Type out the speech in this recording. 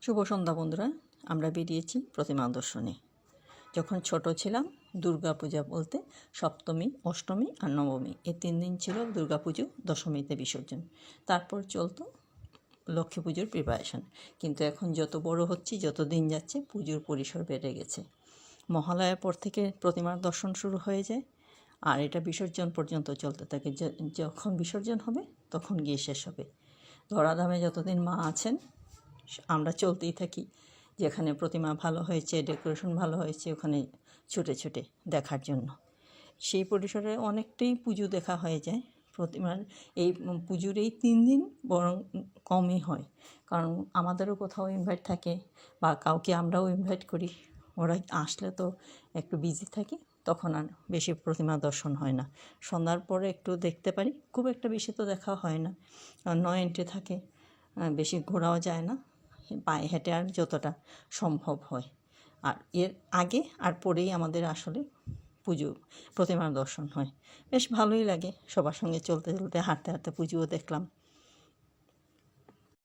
শুভ সন্ধ্যা বন্ধুরা, আমরা বেরিয়েছি প্রতিমা দর্শনে। যখন ছোট ছিলাম দুর্গা পূজা বলতে সপ্তমী, অষ্টমী আর নবমী এই 3 দিন ছিল দুর্গা পুজো, দশমীতে বিসর্জন, তারপর চলতো লক্ষ্মী পুজোর প্রিপারেশন। কিন্তু এখন যত বড় হচ্ছি, যত দিন যাচ্ছে, পুজোর পরিসর বেড়ে গেছে। মহালয়ার পর থেকে প্রতিমার দর্শন শুরু হয়ে যায় আর এটা বিসর্জন পর্যন্ত চলতে থাকে। যখন বিসর্জন হবে তখন গিয়ে শেষ হবে। ধরাধামে যতদিন মা আছেন আমরা চলতেই থাকি। যেখানে প্রতিমা ভালো হয়েছে, ডেকোরেশন ভালো হয়েছে, ওখানে ছুটে ছুটে দেখার জন্য। সেই পরিসরে অনেকটাই পুজো দেখা হয়ে যায়। প্রতিমার এই পুজোর এই 3 দিন বরং কমই হয়, কারণ আমাদেরও কোথাও ইনভাইট থাকে বা কাউকে আমরাও ইনভাইট করি। ওরা আসলে তো একটু বিজি থাকি, তখন আর বেশি প্রতিমা দর্শন হয় না। সন্ধ্যার পরে একটু দেখতে পারি, খুব একটা বেশি তো দেখা হয় না, নো এন্ট্রি থাকে, বেশি ঘোরাও যায় না, পায়ে হেঁটে আর যতটা সম্ভব হয়। আর এর আগে আর পরেই আমাদের আসলে পুজো, প্রতিমার দর্শন হয়। বেশ ভালোই লাগে, সবার সঙ্গে চলতে চলতে, হাঁটতে হাঁটতে পুজোও দেখলাম।